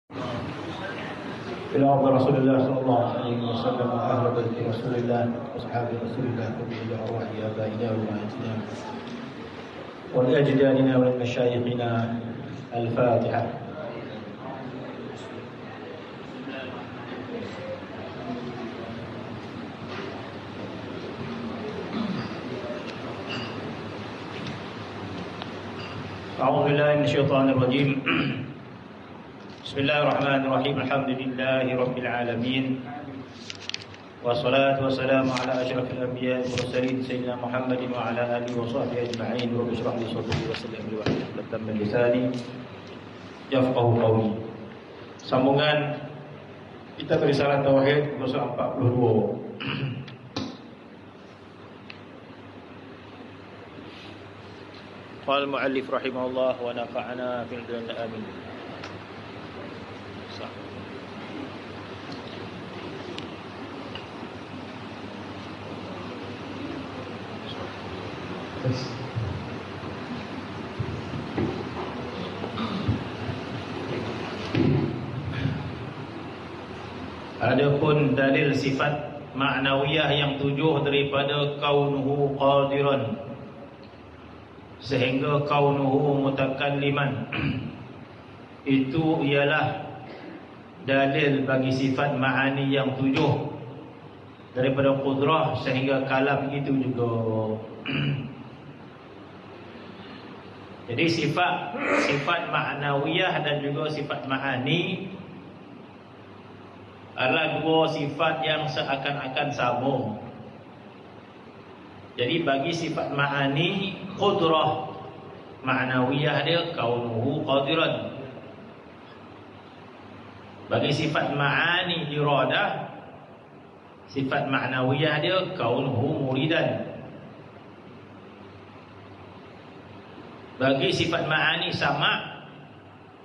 إلى أرض رسول الله صلى الله عليه وسلم وأهل بيت رسول الله وأصحاب رسول الله وإلى أرواح آبائنا وأمهاتنا ولأجدادنا ولمشايخنا. الفاتحة. أعوذ بالله من الشيطان الرجيم. بسم الله الرحمن الرحيم. الحمد لله رب العالمين والصلاة والسلام على أشرف الأنبياء والمرسلين سيدنا محمد وعلى آله وصحبه أجمعين. رب اشرح لي صدري ويسر لي أمري واحلل عقدة من لساني yafqahu qawli. Sambungan kitab Risalah Tauhid pasal 42. Qala al-muallif rahimahullah wa nafa'ana fil dunya amin. Adapun dalil sifat ma'nawiyah yang tujuh daripada kaunuhu qadiran sehingga kaunuhu mutakalliman itu ialah dalil bagi sifat ma'ani yang tujuh daripada qudrah sehingga kalam itu juga. Jadi sifat ma'nawiyah dan juga sifat ma'ani adalah dua sifat yang seakan-akan sama. Jadi bagi sifat ma'ani qudrah ma'nawiyah dia kaunuhu qadiran. Bagi sifat ma'ani iradah sifat ma'nawiyah dia kaunuhu muridan. Bagi sifat ma'ani sama'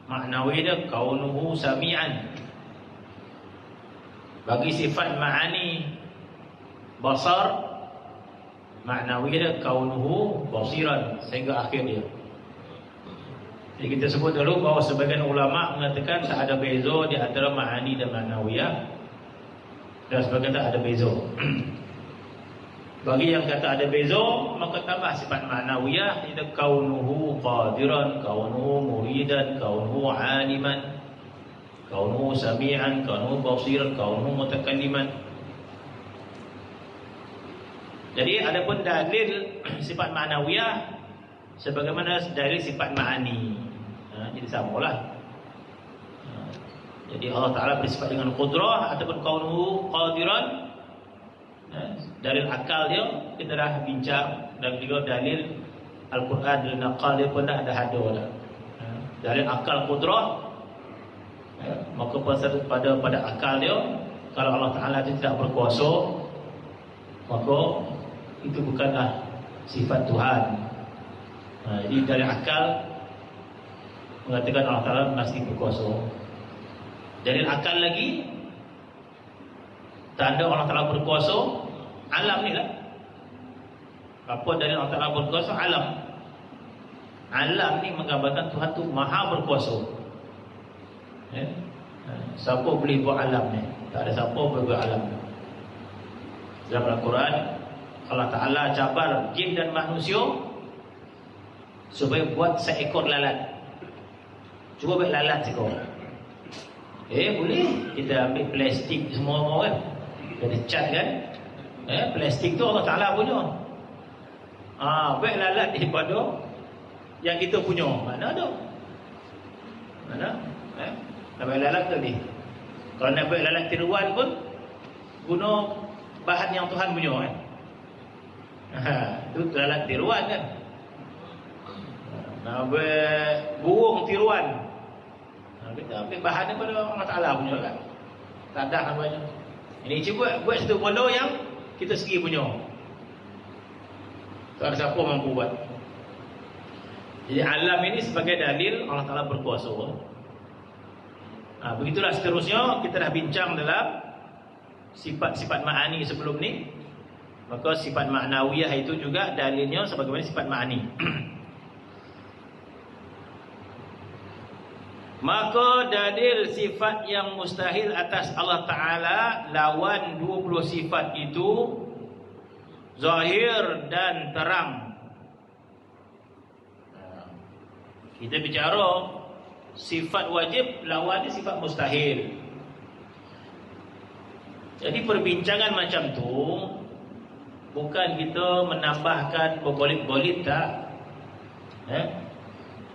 ma'nawiyah dia kaunuhu sami'an. Bagi sifat ma'ani basar ma'nawiyah dia kaunuhu basiran sehingga akhir dia. Jadi kita sebut dulu bahawa sebagian ulama mengatakan tak ada beza di antara ma'ani dan ma'nawiyah, dan sebagian tak ada beza. Bagi yang kata ada beza, maka tambah sifat ma'nawiyah itu kaunuhu qadiran, kaunuhu muridan, kaunuhu aliman, kaunuhu sami'an, kaunuhu basiran, kaunuhu mutakalliman. Jadi adapun dalil sifat ma'nawiyah sebagaimana dalil sifat ma'ani. Jadi samalah. Jadi Allah Ta'ala bersifat dengan qudrah ataupun kaunuhu qadiran. Dalil akal dia kita dah bincang, dan juga dalil Al-Quran dan Naqal dia pun dah ada dah. Dalil akal qudrah, maka pada akal dia, kalau Allah Ta'ala tidak berkuasa, maka itu bukanlah sifat Tuhan. Jadi dari akal mengatakan Allah Ta'ala masih berkuasa. Dari akal lagi tanda Allah Ta'ala berkuasa alam ni lah. Apa dari Allah Ta'ala berkuasa? Alam. Alam ni menggambarkan Tuhan tu maha berkuasa. Siapa boleh buat alam ni? Tak ada siapa boleh buat alam ni. Dalam Al-Quran Allah Ta'ala cabar jin dan manusia supaya buat seekor lalat. Cuba buat lalat seekor. Boleh. Kita ambil plastik semua kan, kita cat kan. Plastik tu Allah Ta'ala punya. Buat lalat daripada yang kita punya. Mana ada? Mana? Nak buat lalat tadi. Kalau nak buat lalat tiruan pun guna bahan yang Tuhan punya kan. Itu lalat tiruan kan. Nak buat burung tiruan, kita ambil bahan daripada Allah Ta'ala punya kan. Tak ada namanya. Ini cuba buat satu benda yang kita sendiri punya. Tak ada siapa mampu buat. Jadi alam ini sebagai dalil Allah Ta'ala berkuasa. Begitulah seterusnya kita dah bincang dalam sifat-sifat ma'ani sebelum ni. Maka sifat ma'nawiyah itu juga dalilnya sebagaimana sifat ma'ani. Maka dalil sifat yang mustahil atas Allah Ta'ala, lawan 20 sifat itu zahir dan terang. Kita bicara sifat wajib, lawan sifat mustahil. Jadi perbincangan macam tu bukan kita menambahkan berbolit-bolit, tak.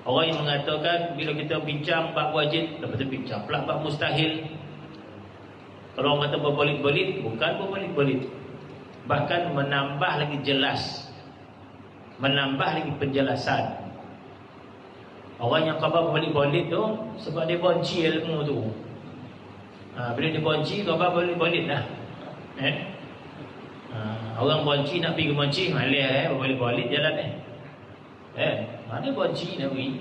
Orang yang mengatakan bila kita bincang bab wajib, lepas tu bincang pula bab mustahil. Kalau orang kata berbolit-bolit, bukan berbolit-bolit, bahkan menambah lagi jelas, menambah lagi penjelasan. Orang yang khabar berbolit-bolit tu sebab dia bonci ilmu tu. Bila dia bonci, khabar berbolit-bolit lah. Orang bonci nak pergi ke bonci, malih berbolit-bolit jalan mana bonci nak pergi.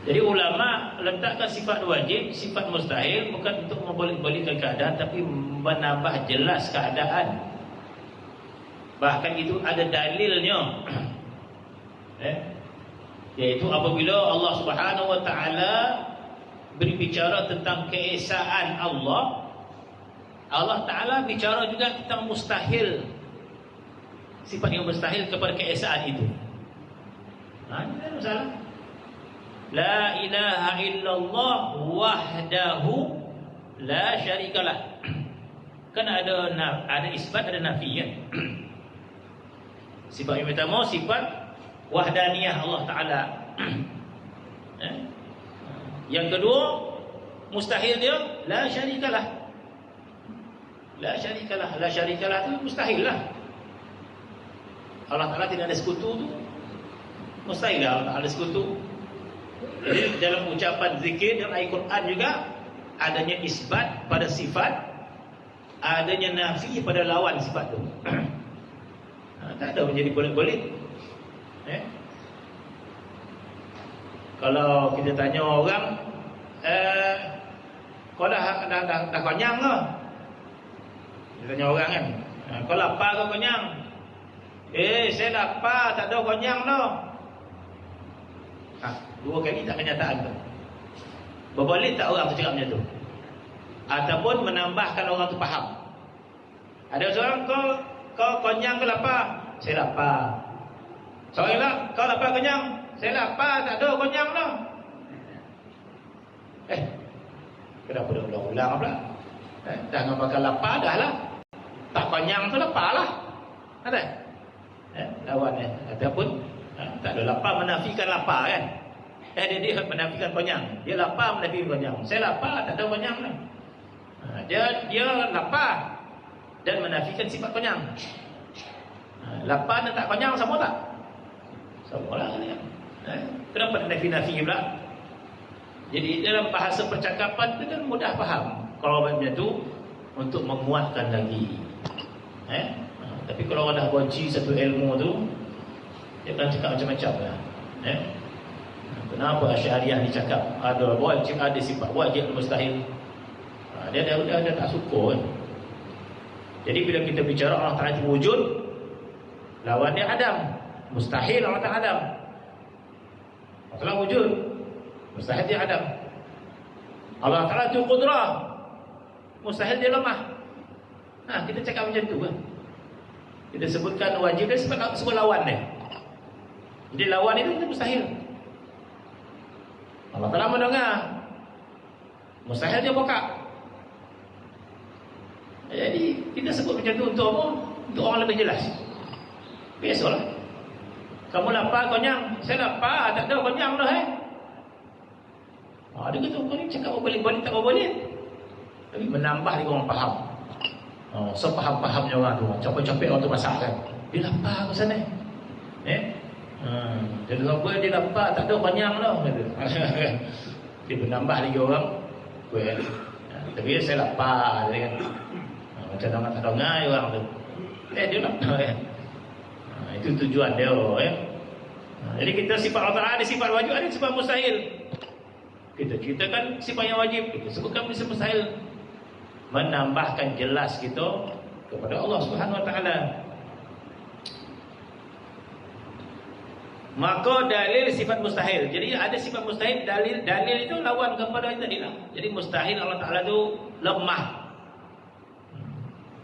Jadi ulama letakkan sifat wajib, sifat mustahil bukan untuk membolit-bolitkan keadaan, tapi menambah jelas keadaan. Bahkan itu ada dalilnya. Iaitu apabila Allah Subhanahu wa taala berbicara tentang keesaan Allah, Allah Taala bicara juga tentang mustahil, sifat yang mustahil kepada keesaan itu. Ini tak masalah. La ilaha illallah wahdahu la syarikalah. Kan ada isbat, ada nafi, kan? Sifat yang pertama sifat wahdaniyah Allah Ta'ala. Yang kedua mustahil dia la syarikalah. La syarikalah. La syarikalah itu mustahil lah. Allah Ta'ala tidak ada sekutu tu, mustahil lah Allah Ta'ala ada sekutu. Jadi dalam ucapan zikir dalam ayat Quran juga adanya isbat pada sifat, adanya nafi pada lawan sifat tu. Tak ada menjadi bolit-bolit. Kalau kita tanya orang, kau dah kenyang ke? Kita tanya orang kan, kau lapar ke kenyang? Saya lapar, tak ada kenyang dah. Dua kali tak kenyataan tu. Berbolit tak orang tu cakap macam tu? Ataupun menambahkan orang tu faham. Ada seorang, kau kenyang ke lapar? Saya lapar. Seorang lah, kau lapar kenyang? Saya lapar, tak ada kenyang dah. Kenapa dia ulang-ulang pula? Jangan pakai lapar dah lah. Tak kenyang tu lapar lah. Ada? Lawan ataupun tak ada lapar menafikan lapar, kan? Dia menafikan kenyang. Dia lapar menafikan kenyang. Saya lapar, tak ada kenyang lah. Dia lapar dan menafikan sifat kenyang. Lapar dan tak kenyang sama tak? Sama lah, kan? Kenapa nafi-nafi pula? Jadi dalam bahasa percakapan itu kan mudah faham. Kalau macam tu untuk menguatkan lagi. Tapi kalau orang dah bonci satu ilmu tu, dia akan cakap macam-macam lah. Kenapa Asy'ariyah ni cakap ada wajib, ada sifat wajib mustahil? Dia tak suka, kan? Jadi bila kita bicara Allah Ta'ala itu wujud, lawan dia Adam. Mustahil Allah Ta'ala Adam. Allah Ta'ala wujud, mustahil dia Adam. Allah Ta'ala itu qudrah, mustahil dia lemah. Kita cakap macam tu, kan? Kita sebutkan wajib dia sebut lawan dia. Jadi lawan itu mustahil. Allah Ta'ala mendengar, mustahil dia buka. Jadi kita sebut macam tu untuk apa? Untuk orang lebih jelas. Biasalah. Kamu lapar, kenyang? Saya lapar, tak ada kenyang dah. Dia kata, kau ni cakap boleh-boleh tak boleh. Tapi menambah lagi orang faham. Sepaham-pahamnya orang tu. Capek-capek orang tu masak, kan? Dia lapar ke sana. Dia apa, dia lapar, tak ada kenyang dah. Dia menambah lagi orang. Tapi saya lapar, kan? Macam orang tak dengar orang tu. Dia lapar, kan? Itu tujuan dia, Jadi kita sifat Allah Ta'ala ada sifat wajib, ada sifat mustahil. Kita ceritakan sifat yang wajib, kita sebutkan sifat mustahil, menambahkan jelas kita kepada Allah Subhanahu Wa Ta'ala. Maka dalil sifat mustahil. Jadi ada sifat mustahil, dalil itu lawan kepada itu tadi lah. Jadi mustahil Allah Ta'ala itu lemah.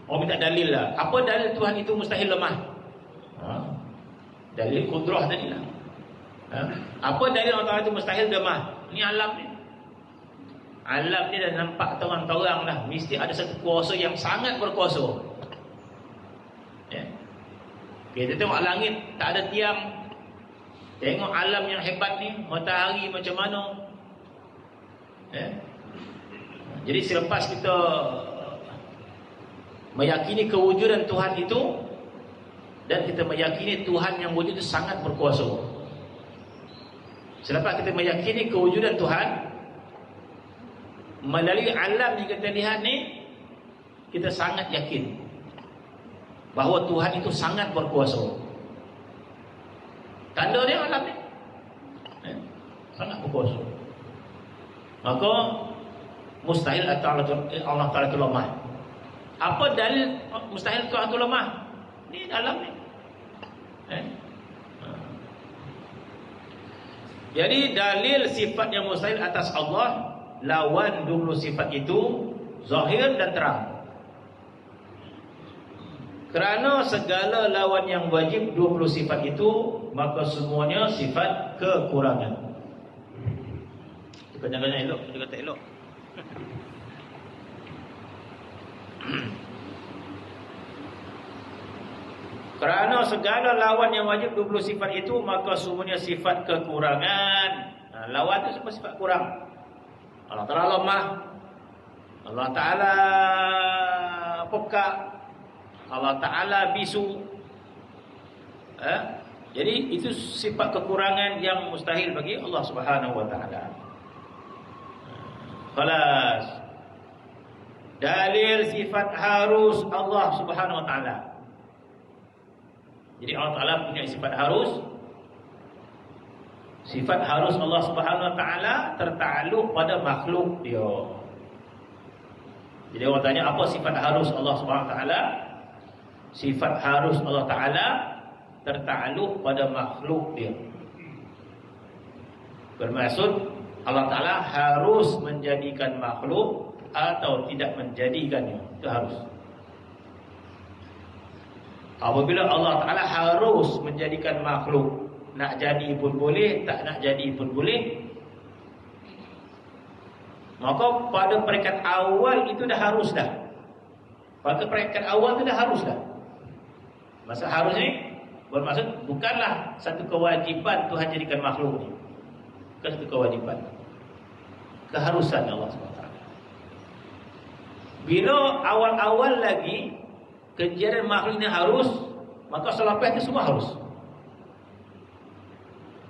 Orang minta dalil lah. Apa dalil Tuhan itu mustahil lemah? Dalil kudrah tadi lah. Apa dalil Allah Ta'ala itu mustahil lemah? Ini alam ni. Alam ni dah nampak terang-terang dah. Mesti ada satu kuasa yang sangat berkuasa. Ya. Kita tengok langit tak ada tiang. Tengok alam yang hebat ni, matahari macam mana. Ya. Jadi selepas kita meyakini kewujudan Tuhan itu, dan kita meyakini Tuhan yang wujud itu sangat berkuasa. Selepas kita meyakini kewujudan Tuhan, melalui alam yang kita lihat ni, kita sangat yakin bahawa Tuhan itu sangat berkuasa. Tanda dia alam ni sangat berkuasa. Maka mustahil Allah Ta'ala itu lemah. Apa dalil mustahil Tuhan itu lemah? Ni alam ni. Jadi dalil sifat yang mustahil atas Allah, lawan dulu sifat itu zahir dan terang. Kerana segala lawan yang wajib 20 sifat itu, maka semuanya sifat kekurangan. Jangan-jangan elok, dia kata elok. Kerana segala lawan yang wajib 20 sifat itu, maka semuanya sifat kekurangan. Lawan itu semua sifat kurang. Allah Ta'ala lemah, Allah Ta'ala pekak, Allah Ta'ala bisu. Jadi itu sifat kekurangan yang mustahil bagi Allah Subhanahu Wa Ta'ala. Khalas. Dalil sifat harus Allah Subhanahu Wa Ta'ala. Jadi Allah Ta'ala punya sifat harus. Sifat harus Allah Subhanahu Wa Ta'ala tertakluk pada makhluk dia. Jadi orang tanya, apa sifat harus Allah Subhanahu Wa Ta'ala? Sifat harus Allah Ta'ala tertakluk pada makhluk dia. Bermaksud Allah Ta'ala harus menjadikan makhluk atau tidak menjadikannya. Itu harus. Apabila Allah Ta'ala harus menjadikan makhluk, nak jadi pun boleh, tak nak jadi pun boleh, maka pada peringkat awal itu dah harus dah. Pada peringkat awal itu dah harus dah. Maksud harus ni bermaksud bukanlah satu kewajipan Tuhan jadikan makhluk ni. Bukan satu kewajipan, keharusan Allah SWT. Bila awal-awal lagi kejadian makhluk ini harus, maka selepas itu semua harus.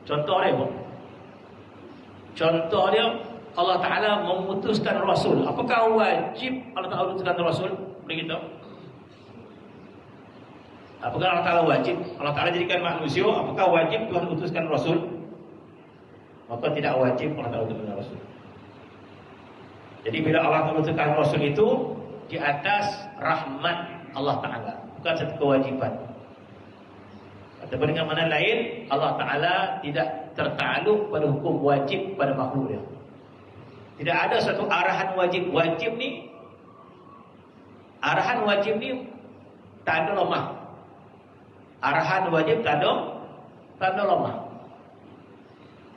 Contoh dia Allah Ta'ala memutuskan Rasul. Apakah wajib Allah Ta'ala memutuskan Rasul? Begitu. Apakah Allah Ta'ala wajib? Allah Ta'ala jadikan manusia, apakah wajib Tuhan utuskan Rasul? Maka tidak wajib Allah Ta'ala utuskan Rasul. Jadi bila Allah Ta'ala utuskan Rasul itu di atas rahmat Allah Ta'ala, bukan satu kewajipan. Ataupun dengan mana lain, Allah Ta'ala tidak tertakluk pada hukum wajib pada makhluk dia. Tidak ada satu arahan wajib. Wajib ni, arahan wajib ni tak ada lemah. Arahan wajib tak ada lemah.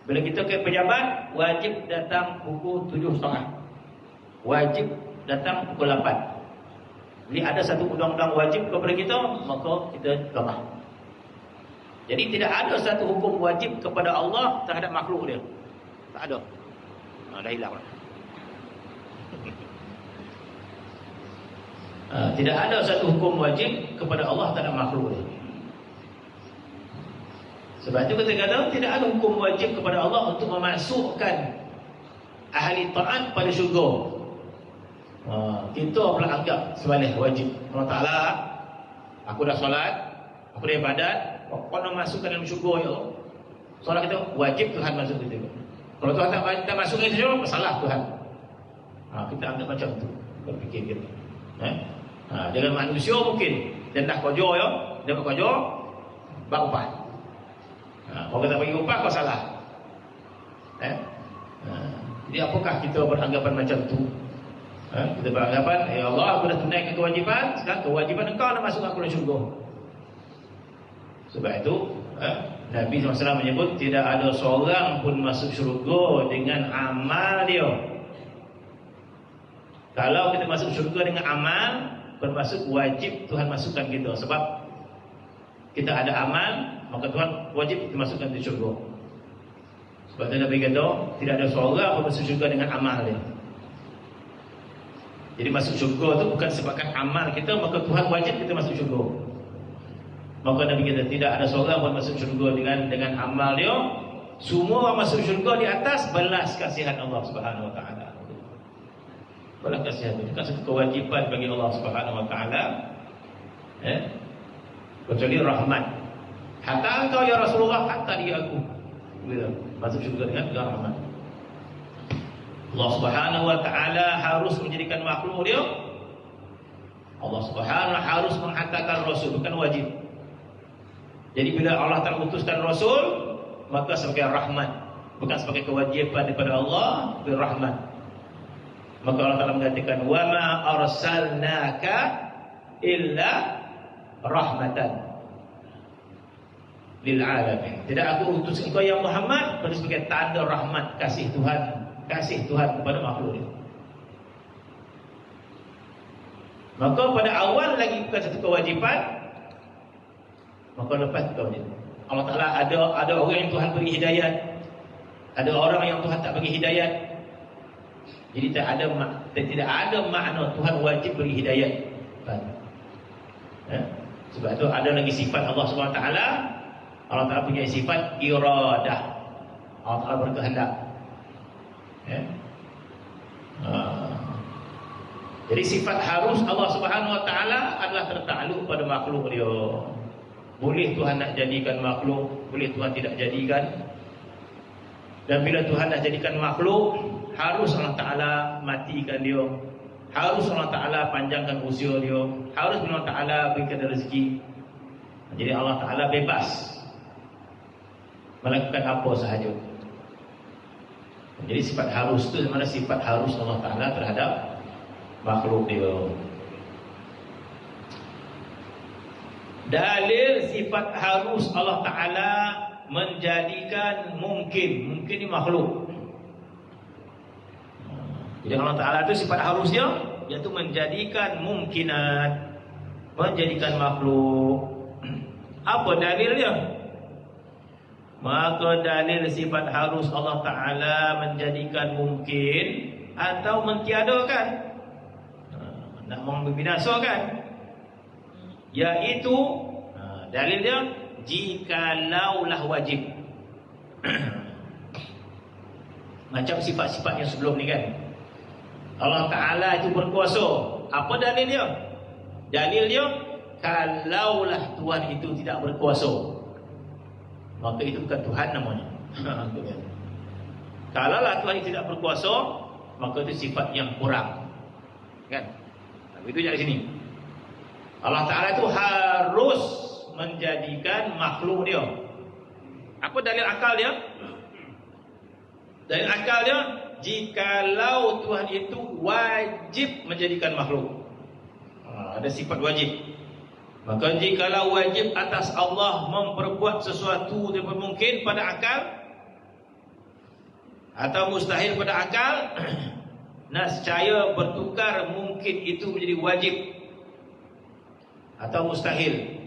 Bila kita ke pejabat, wajib datang pukul 7.30. Wajib datang pukul 8. Jadi ada satu undang-undang wajib kepada kita, maka kita lemah. Jadi tidak ada satu hukum wajib kepada Allah terhadap makhluk dia. Tak ada. Dah hilang lah. Tidak ada satu hukum wajib kepada Allah terhadap makhluk dia. Sebab itu kita kata tidak ada hukum wajib kepada Allah untuk memasukkan ahli taat pada syurga. Kita pula anggap sebaliknya wajib. Allah Ta'ala, aku dah solat, aku dah ibadat, kau nak masukkan dalam syurga ya Allah. Solat kita wajib Tuhan masuk kita. Kalau Tuhan tak masukkan kita syurga, salah Tuhan. Kita anggap macam tu berfikir kita. Dengan manusia mungkin dia dah kerja ya, dia kerja bak upah. Kalau kita bagi upah, kau salah. Jadi apakah kita beranggapan macam tu? Kita beranggapan, ya Allah, aku dah tunaikan kewajipan, sekarang kewajipan engkau nak masuk aku dalam syurga. Sebab itu Nabi SAW menyebut tidak ada seorang pun masuk syurga dengan amal dia. Kalau kita masuk syurga dengan amal, bermaksud wajib Tuhan masukkan kita. Sebab kita ada amal, maka Tuhan wajib kita masukkan ke syurga. Sebab itu Nabi kata tidak ada seorang pun masuk syurga dengan amal dia. Jadi masuk syurga itu bukan sebabkan amal kita, maka Tuhan wajib kita masuk syurga. Maka Nabi kata tidak ada seorang pun masuk syurga dengan amal dia. Semua orang masuk syurga di atas belas kasihan Allah Subhanahu Wa Taala. Belas kasihan itu bukan satu kewajipan bagi Allah Subhanahu Wa Taala. Kecuali rahmat. Hatta engkau ya Rasulullah, hatta dia aku. Masuk syurga dengan rahmat. Allah Subhanahu Wa Taala harus menjadikan makhluk dia. Allah Subhanahu harus menghantarkan Rasul, bukan wajib. Jadi bila Allah Ta'ala utuskan Rasul, maka sebagai rahmat, bukan sebagai kewajiban daripada Allah, sebagai rahmat. Maka Allah Ta'ala mengatakan wa ma arsalnaka illa rahmatan lil alamin. Tidak aku utus engkau ya Muhammad kecuali sebagai tanda rahmat kasih Tuhan kepada makhluk dia. Maka pada awal lagi bukan satu kewajipan, maka lepas kewajipan. Allah Ta'ala ada orang yang Tuhan beri hidayat, ada orang yang Tuhan tak bagi hidayat. Jadi tidak ada makna Tuhan wajib beri hidayat. Sebab itu ada lagi sifat Allah SWT. Allah Ta'ala punya sifat iradah. Allah Ta'ala berkehendak. Jadi sifat harus Allah Subhanahu Wa Taala adalah tertakluk pada makhluk dia. Boleh Tuhan nak jadikan makhluk, boleh Tuhan tidak jadikan. Dan bila Tuhan dah jadikan makhluk, harus Allah Ta'ala matikan dia, harus Allah Ta'ala panjangkan usia dia, harus Allah Ta'ala berikan rezeki. Jadi Allah Ta'ala bebas melakukan apa sahaja. Jadi sifat harus itu mana sifat harus Allah Ta'ala terhadap makhluk dia. Dalil sifat harus Allah Ta'ala menjadikan mungkin ni makhluk. Jadi Allah Ta'ala itu sifat harusnya, iaitu menjadikan mungkinat, menjadikan makhluk. Apa dalilnya? Maka dalil sifat harus Allah Ta'ala menjadikan mungkin atau mentiadakan, nak membinasakan, iaitu dalilnya jikalaulah wajib. Macam sifat-sifat yang sebelum ni kan, Allah Ta'ala itu berkuasa. Apa dalil dia? Dalil dia, kalaulah Tuhan itu tidak berkuasa, maka itu bukan Tuhan namanya. Kalaulah Tuhan itu tidak berkuasa, maka itu sifat yang kurang, kan? Tapi itu dari sini Allah Ta'ala itu harus menjadikan makhluk dia. Apa dalil akal dia? Dalil akal dia, jikalau Tuhan itu wajib menjadikan makhluk, ada sifat wajib. Maka jikalau wajib atas Allah memperbuat sesuatu yang mungkin pada akal atau mustahil pada akal, nescaya bertukar mungkin itu menjadi wajib atau mustahil.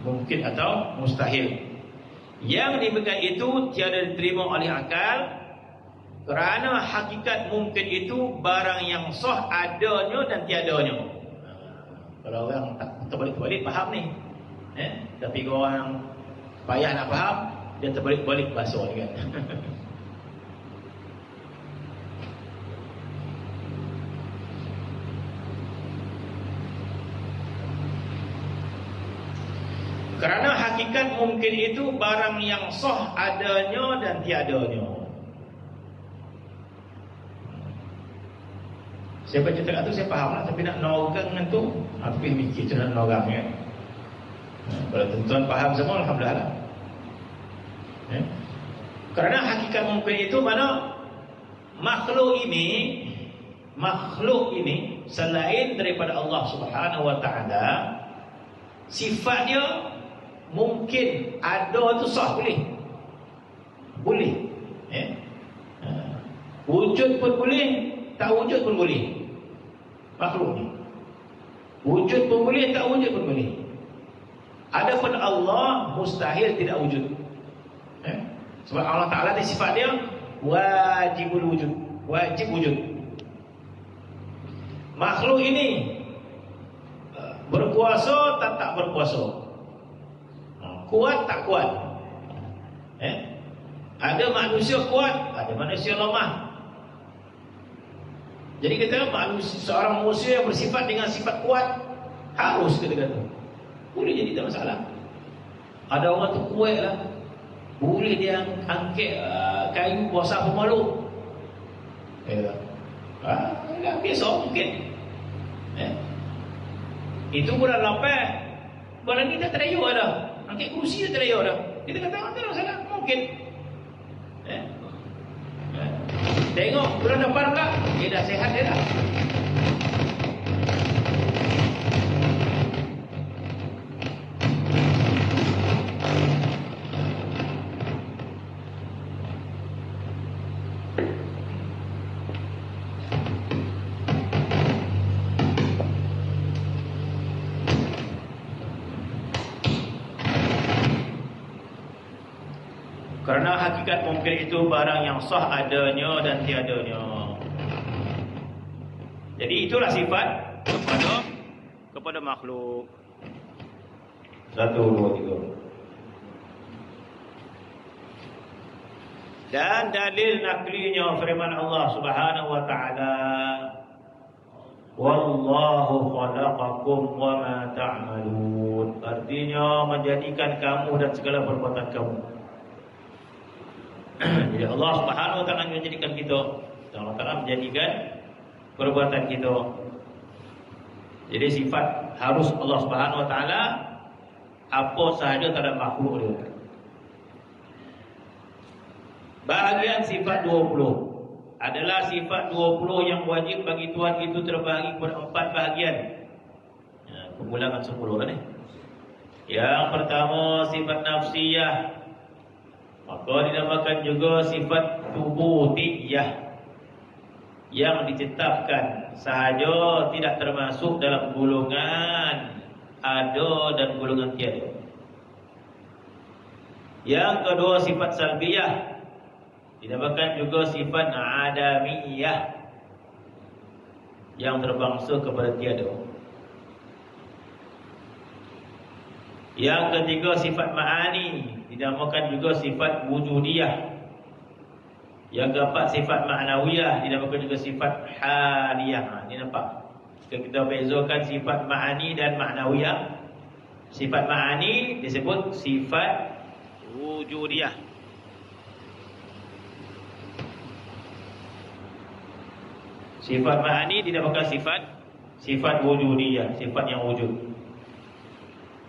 Mungkin atau mustahil. Yang demikian itu tiada diterima oleh akal, kerana hakikat mungkin itu barang yang sah adanya dan tiadanya. Kalau orang tak terbalik-balik faham ni, tapi kalau orang payah nak faham, dia terbalik-balik bahasa ni kan. Kerana hakikat mungkin itu barang yang sah adanya dan tiadanya. Saya baca tengah tu saya faham lah, tapi nak norang dengan tu, tapi mikir tu nak norang kan. Kalau tuan-tuan faham semua, alhamdulillah lah. Kerana hakikat mungkin itu mana makhluk ini selain daripada Allah Subhanahu wa taala, sifat dia mungkin ada tu sah, boleh. Wujud pun boleh, tak wujud pun boleh. Makhluk ni wujud pun boleh, tak wujud pun boleh. Adapun Allah mustahil tidak wujud. Sebab Allah Ta'ala ni sifat dia wajibul wujud, wajib wujud. Makhluk ini berkuasa tak berkuasa, kuat tak kuat. Ada manusia kuat, ada manusia lemah. Jadi kita seorang manusia yang bersifat dengan sifat kuat harus kita kata boleh jadi tak masalah. Ada orang tu kuat lah, boleh dia angkat kayu kuasa pemalu. Biasa mungkin. Itu bulan lapar, bulan ni dah terayuk dah, angkat kursi dah terayuk dah. Kita kata tak masalah, mungkin. Tengok bulan depan pula, dia dah sihat dia dah. Kerana hakikat mungkin itu barang yang sah adanya dan tiadanya. Jadi itulah sifat kepada makhluk. 1, 2, 3. Dan dalil naklinya firman Allah Subhanahu wa taala, wallahu khalaqakum wa ma ta'malun. Artinya menjadikan kamu dan segala perbuatan kamu. Jadi Allah Subhanahu wa taala menjadikan kita, Allah Taala menjadikan perbuatan kita. Jadi sifat harus Allah Subhanahu wa taala apa sahaja terhadap makhluk dia. Bahagian sifat 20 adalah sifat 20 yang wajib bagi Tuhan itu terbahagi kepada 4 bahagian. Pengulangan 10 kan ni. Yang pertama sifat nafsiyah, maka dinamakan juga sifat tubutiyah, yang ditetapkan sahaja, tidak termasuk dalam golongan ada dan golongan tiada. Yang kedua sifat salbiyah, dinamakan juga sifat adamiyah, yang terbangsa kepada tiada. Yang ketiga sifat ma'ani, dinamakan juga sifat wujudiyah. Yang keempat sifat ma'nawiyah, dinamakan juga sifat haliyah. Ini nampak? Kita bezakan sifat ma'ani dan ma'nawiyah. Sifat ma'ani disebut sifat wujudiyah. Sifat ma'ani dinamakan sifat wujudiyah, sifat yang wujud.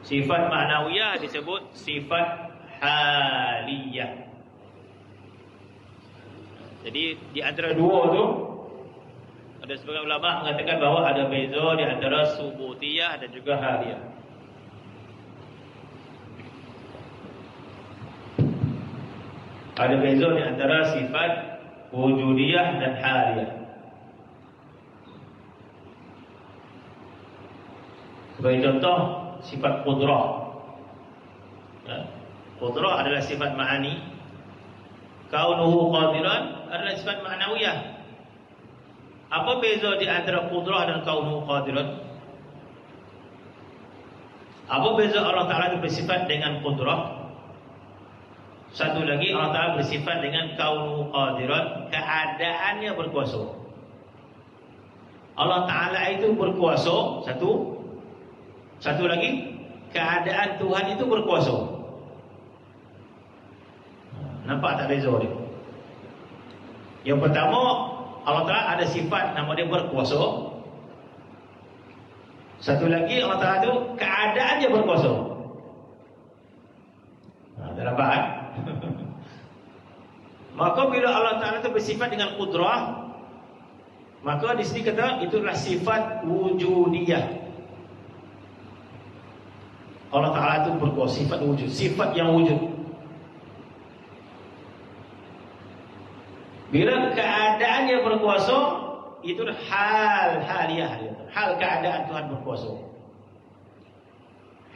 Sifat ma'nawiyah disebut sifat haliyah. Jadi di antara dua tu, ada sebagian ulama mengatakan bahawa ada beza di antara subutiyah dan juga haliyah. Ada beza di antara sifat wujudiyah dan haliyah. Sebagai contoh, sifat qudrah. Qudrah adalah sifat ma'ani. Kaunuhu qadiran adalah sifat ma'nawiyah. Apa beza di antara qudrah dan kaunuhu qadiran? Apa beza Allah Ta'ala bersifat dengan qudrah? Satu lagi, Allah Ta'ala bersifat dengan kaunuhu qadiran, keadaannya berkuasa. Allah Ta'ala itu berkuasa, satu lagi, keadaan Tuhan itu berkuasa. Nampak tak beza dia? Yang pertama, Allah Ta'ala ada sifat nama dia berkuasa. Satu lagi, Allah Ta'ala itu keadaannya berkuasa. Tak nampak kan? Maka bila Allah Ta'ala itu bersifat dengan qudrah, maka di sini kata itulah sifat wujudiyah. Allah Ta'ala itu berkuasa, sifat wujud, sifat yang wujud. Bila keadaan yang berkuasa, itu hal haliyah, hal keadaan Tuhan berkuasa.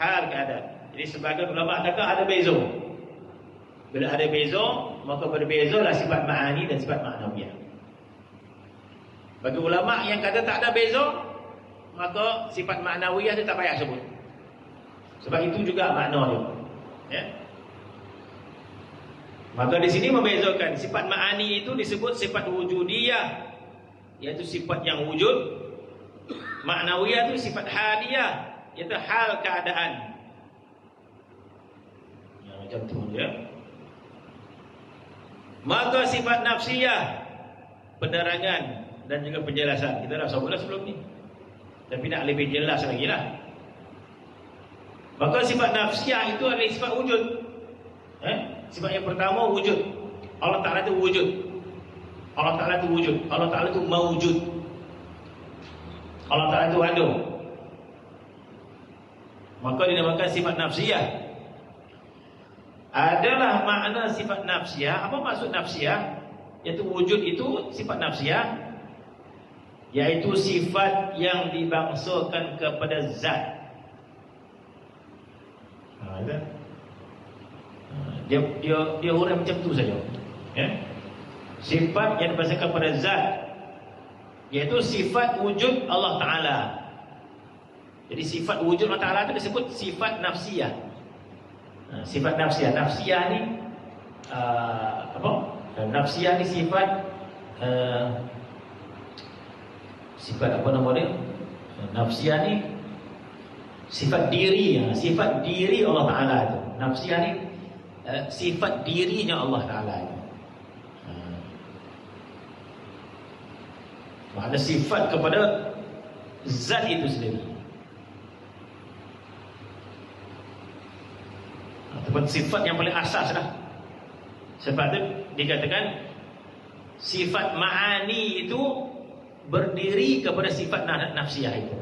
Hal keadaan. Jadi sebagai ulama kata ada beza. Bila ada beza, maka berbezalah sifat ma'ani dan sifat ma'nawiyah. Bagi ulama yang kata tak ada beza, maka sifat ma'nawiyah dia tak payah sebut. Sebab itu juga makna dia. Ya. Maka di sini membezakan sifat ma'ani itu disebut sifat wujudiyah, iaitu sifat yang wujud. Ma'nawiyah itu sifat haliyah, iaitu hal keadaan. Ya, macam tu ya. Maka sifat nafsiyah, penerangan dan juga penjelasan. Kita dah sebutlah sebelum ni, tapi nak lebih jelas lagi lah. Maka sifat nafsiyah itu adalah sifat wujud. Sifat yang pertama wujud. Allah Ta'ala itu wujud. Allah Ta'ala itu wujud. Allah Ta'ala itu mawujud. Allah Ta'ala itu ada. Maka dinamakan sifat nafsiyah. Adalah makna sifat nafsiyah. Apa maksud nafsiyah? Iaitu wujud itu sifat nafsiyah, iaitu sifat yang dibangsakan kepada zat. Dia orang macam tu saja. Ya? Sifat yang dibangsakan kepada zat, iaitu sifat wujud Allah Ta'ala. Jadi sifat wujud Allah Ta'ala itu disebut sifat nafsiyah. Sifat nafsiyah. Nafsiyah ni apa? Nafsiyah ni sifat sifat apa nama dia? Nafsiyah ni sifat diri, sifat diri Allah Ta'ala itu. Nafsiyah ni sifat dirinya Allah Ta'ala itu. Makna sifat kepada zat itu sendiri. Ataupun sifat yang paling asas lah. Sebab itu dikatakan sifat ma'ani itu berdiri kepada sifat nafsiyah itu.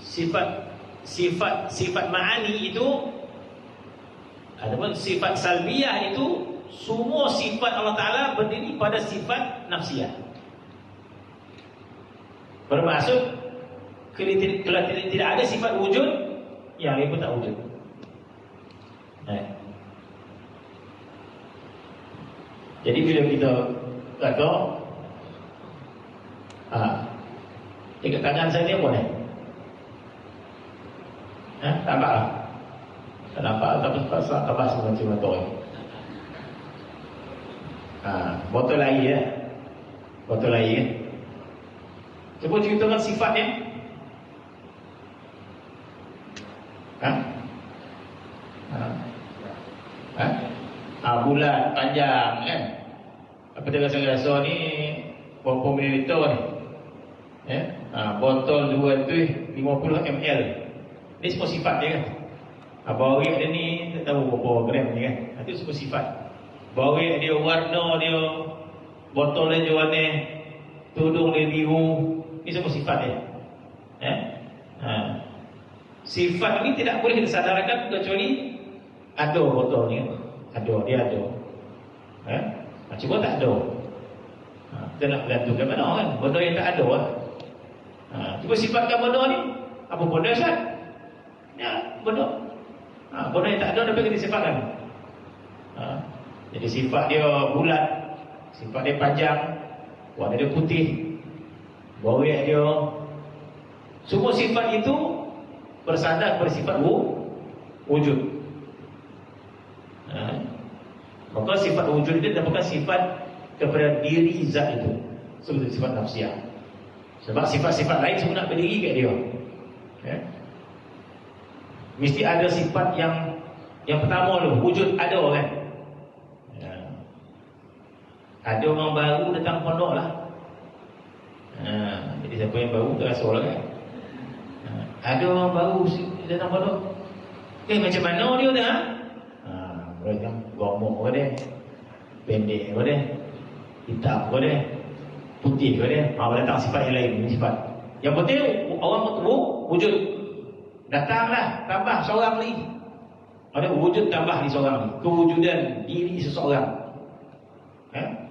Sifat ma'ani itu, adapun sifat salbiyah itu, semua sifat Allah Ta'ala berdiri pada sifat nafsiyah. Bermaksud kalau tidak ada sifat wujud, yang lain pun tak wujud. Jadi bila kita kata dekat tangan saya ni apa ni? Tak nampak lah. Tak nampak, tapi tak semua macam botol. Botol air ya. Botol air. Cuba ceritakan sifatnya. Bulat, panjang kan. Apa dia rasa-rasa ni berapa mililiter ni? Botol 2 tu 50 ml. Ini semua sifat dia kan. Bawik dia ni tak tahu berapa gram ni kan. Itu semua sifat. Bawik dia, warna dia, botol dia warna, tudung dia biru. Ini semua sifat dia. Sifat ni tidak boleh kita sadarkan kecuali ada botol ni kan. Ada, dia ada. Cuba tak ada. Kita nak bergantung ke mana kan. Benda yang tak ada lah. Cuba sifatkan benda ni. Apa benda Ustaz? Ya, benda. Benda yang tak ada dapat kita sifatkan. Jadi sifat dia bulat, sifat dia panjang, warna dia putih, bawik dia, semua sifat itu bersandar pada sifat wujud. Maka sifat wujud itu dapatkan sifat kepada diri zat itu, seperti sifat nafsiyah. Sebab sifat-sifat lain semua nak berdiri kat dia. Mesti ada sifat yang pertama tu, wujud ada kan. Ada orang baru datang pondok lah. Jadi siapa yang baru terasa lah kan. Ada orang baru datang pondok. Macam mana dia tu? Mereka gomok ke dia, pendek ke dia, hitam ke dia, putih ke dia. Datang sifat yang lain, sifat. Yang penting orang wujud. Datanglah, tambah seorang lagi. Ada wujud tambah di seorang lagi. Kewujudan diri seseorang.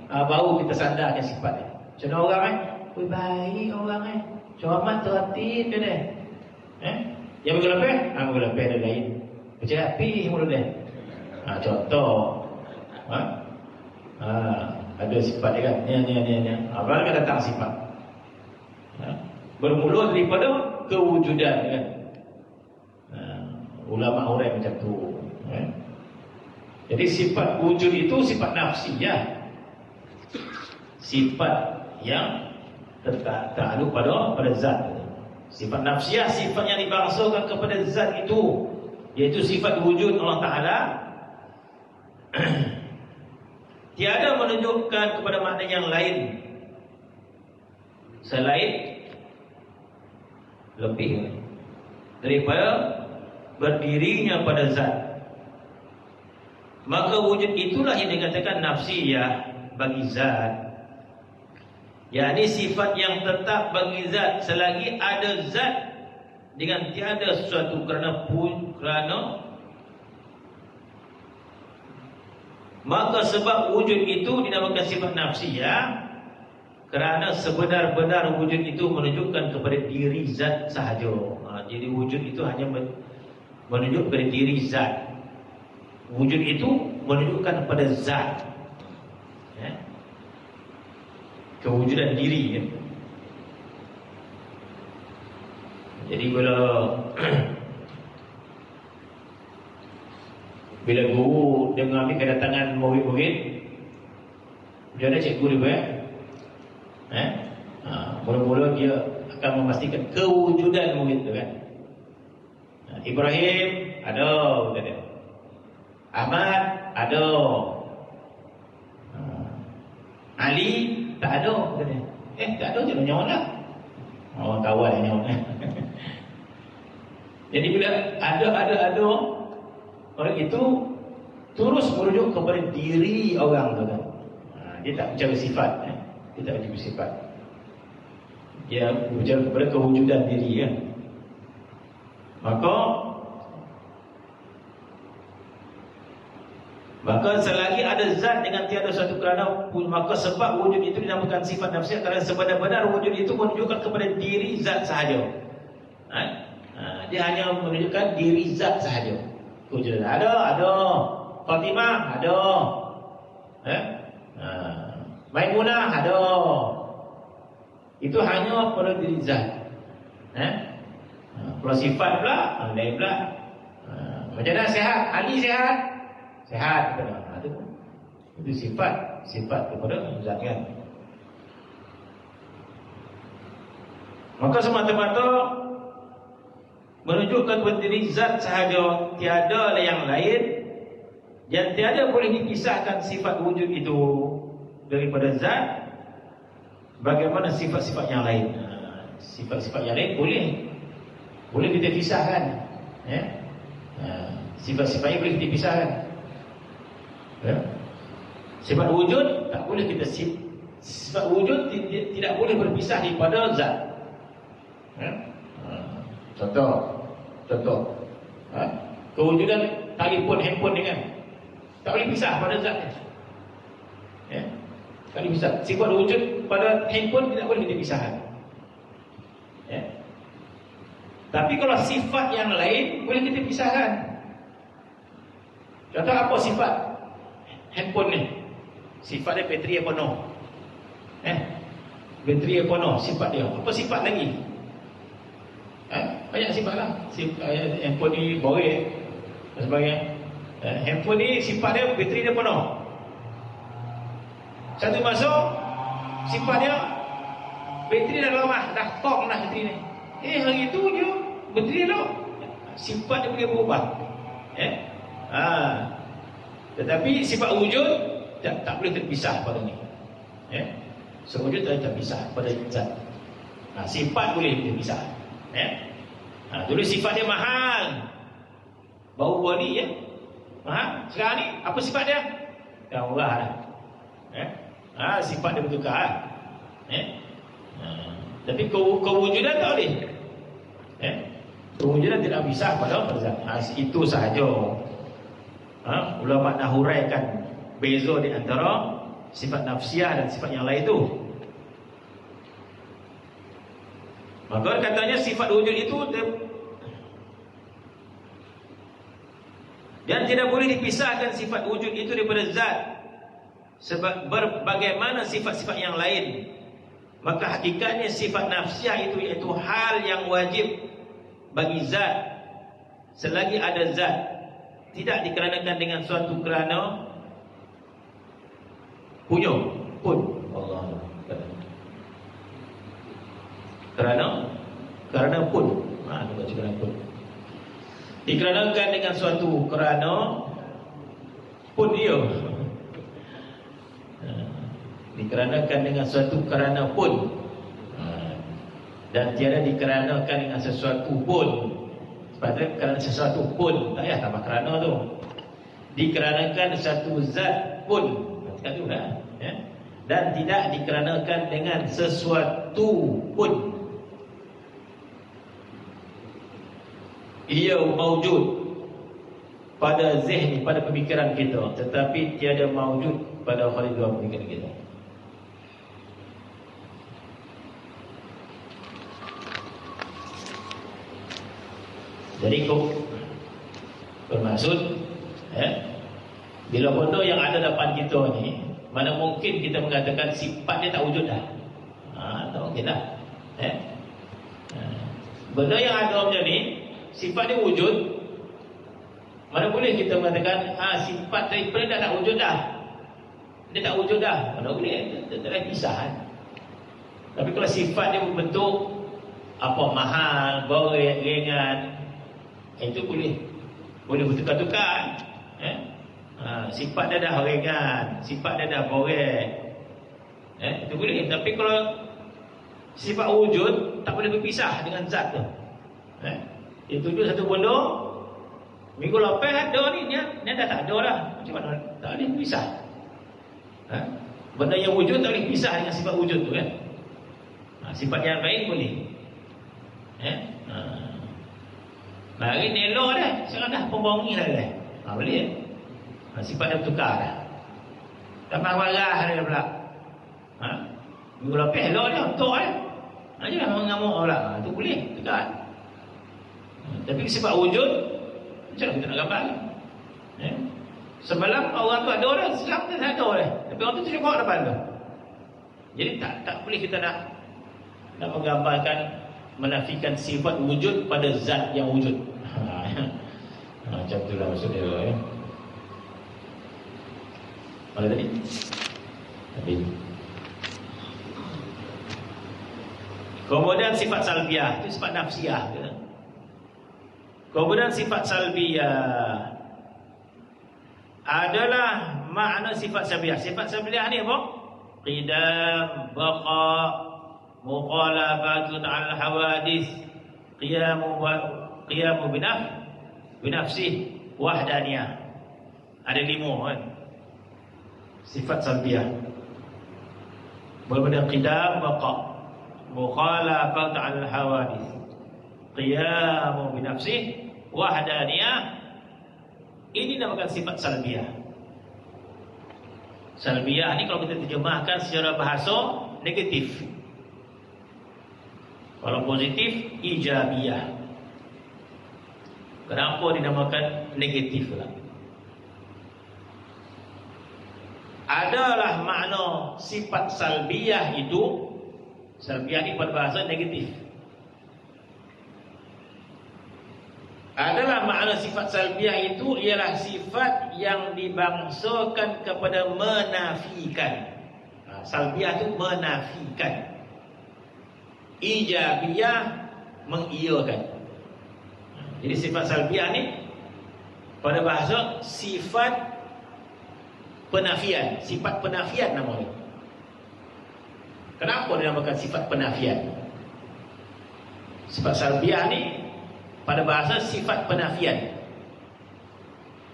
Baru kita sandarkan sifat dia. Macam mana orang baik orang cermat tertib dia. Yang bergelepeh? Bergelepeh ada lain. Macam rapi mulut dia. Contoh. Ada sifat dia kan. Ni. Abang kan datang sifat. Bermula daripada kewujudan kan. Ulama orang macam tu. Jadi sifat wujud itu sifat nafsi ya. Sifat yang tertakluk pada zat. Sifat nafsiyah, sifat yang dibangsakan kepada zat itu, yaitu sifat wujud Allah Ta'ala. Tiada menunjukkan kepada makna yang lain selain lebih daripada berdirinya pada zat. Maka wujud itulah yang dikatakan nafsiyah bagi zat, yakni sifat yang tetap bagi zat selagi ada zat, dengan tiada sesuatu kerana maka sebab wujud itu dinamakan sifat nafsiyah, kerana sebenar-benar wujud itu menunjukkan kepada diri zat sahaja. Jadi wujud itu hanya menunjuk kepada diri zat. Wujud itu menunjukkan kepada zat, kewujudan diri kan? Jadi bila guru dengar kedatangan murid-murid, macam mana cikgu dia mula-mula dia akan memastikan kewujudan murid tu kan. Ibrahim ada, kata dia. Ahmad ada, Ali tak ada, kata dia. Tak ada je nyawa lah. Orang kawan yang nyawa. Jadi bila ada orang itu terus merujuk kepada diri orang tu kan. Dia tak bicara sifat, dia tak bicara sifat. Dia bicara kepada kewujudan diri kan. Maka selagi ada zat dengan tiada suatu kerana, maka sebab wujud itu dinamakan sifat nafsiyah, kerana sebenar-benar wujud itu menunjukkan kepada diri zat sahaja. Dia hanya menunjukkan diri zat sahaja. Wujud ada. Fatimah ada. Maimunah ada. Itu hanya pada diri zat. Kalau sifat pula lain pula. Macam mana sihat? Ali sihat? Sehat. Itu sifat kepada zat kan. Maka semata-mata menunjukkan kepada diri zat sahaja, tiada yang lain, dan tiada boleh dipisahkan sifat wujud itu daripada zat. Bagaimana sifat-sifat yang lain? Sifat-sifat yang lain boleh kita pisahkan. Sifat-sifatnya boleh kita pisahkan. Sifat wujud tak boleh kita sifat wujud tidak boleh berpisah daripada zat. Contoh kewujudan telefon, handphone ni kan, tak boleh pisah pada zat. Tak boleh pisah. Sifat wujud pada handphone tidak boleh kita pisahkan. Tapi kalau sifat yang lain boleh kita pisahkan. Contoh apa sifat handphone ni? Sifat dia bateri penuh. Bateri penuh, sifat dia. Apa sifat lagi? Banyak sifat lah. Handphone ni borek dan sebagainya. Handphone ni sifat dia bateri dia penuh. Satu masa sifat dia bateri dah lemah, dah tong dah bateri ni. Hari tu je bateri tu sifat dia boleh berubah. Tetapi sifat wujud tak boleh terpisah pada ni. Sewujud tak terpisah pada zat. Sifat boleh terpisah. Dulu sifat dia mahal. Bau body ya. Sekarang ni apa sifat dia? Dah murah dah. Sifat dia bertukar. Tapi kewujudan tak boleh. Kewujudan tidak bisa pada zat. Itu sahaja. Ulama nak huraikan beza di antara sifat nafsiyah dan sifat yang lain tu. Maka katanya sifat wujud itu dan tidak boleh dipisahkan sifat wujud itu daripada zat. Sebab bagaimana sifat-sifat yang lain, maka hakikatnya sifat nafsiyah itu iaitu hal yang wajib bagi zat selagi ada zat, tidak dikeranakan dengan suatu kerana punya pun Allah kerana pun dikeranakan dengan suatu kerana pun dia dikeranakan dengan suatu kerana pun dan tiada dikeranakan dengan sesuatu pun. Sebabnya kerana sesuatu pun tak payah tambah kerana tu, dikeranakan satu zat pun kata dah, dan tidak dikeranakan dengan sesuatu pun. Ia maujud pada zihni, pada pemikiran kita, tetapi tiada maujud pada khalidwa pemikiran kita. Jadi bermaksud bila benda yang ada depan kita ni, mana mungkin kita mengatakan sifat dia tak wujud dah. Tak mungkin dah. Benda yang ada macam ni, sifat dia wujud, mana boleh kita mengatakan sifat daripada dah tak wujud dah. Dia tak wujud dah. Mana boleh, dia tak ada pisahan. Tapi kalau sifat dia berbentuk mahal, berat, ringan, itu boleh bertukar-tukar. Sifat dia dah ringan, sifat dia dah berat, itu boleh. Tapi kalau sifat wujud tak boleh berpisah dengan zat tu. Itu juga satu benda minggu lepas ada ni, dia dah tak ada dah. Macam mana? Tak boleh berpisah. Benda yang wujud tak boleh pisah dengan sifat wujud tu kan. Sifat yang lain boleh. Hari ni elok dah, sekarang dah pembangi dah dah. Boleh. Sifat dia bertukar dah. Tak marah dia pula. Minggu lepas elok dia, untuk dia. Jangan mengamuk pula. Itu boleh, tukar. Tapi sifat wujud, macam mana kita nak gambar? Semalam orang tu ada dah, sekarang kita tak ada dah. Tapi orang tu tengok depan tu. Jadi tak boleh kita nak menggambarkan, menafikan sifat wujud pada zat yang wujud. Macam itulah maksud dia. Mana tadi? Kemudian sifat salbiyah, itu sifat nafsiyah. Kemudian sifat salbiyah adalah makna sifat salbiyah. Sifat salbiyah ni apa? Qidam, baqa, muqalafatun al hawadith, qiyamu binafsih, wahdaniyah. Ada 5 kan sifat salbiyah. Berbeda qidam, baqa, mukhalafat al hawadith, qiyamu binafsih, wahdaniyah. Ini namakan sifat salbiyah. Salbiyah ni kalau kita terjemahkan secara bahasa negatif. Kalau positif, ijabiyah. Kenapa dinamakan negatif lah? Adalah makna sifat salbiyah itu, salbiyah ni pada bahasa negatif. Adalah makna sifat salbiyah itu ialah sifat yang dibangsakan kepada menafikan. Salbiyah itu menafikan. Ijabiyah mengiyakan. Jadi sifat salbiyah ni pada bahasa sifat penafian, sifat penafian namanya. Kenapa dinamakan sifat penafian? Sifat salbiyah ni pada bahasa sifat penafian.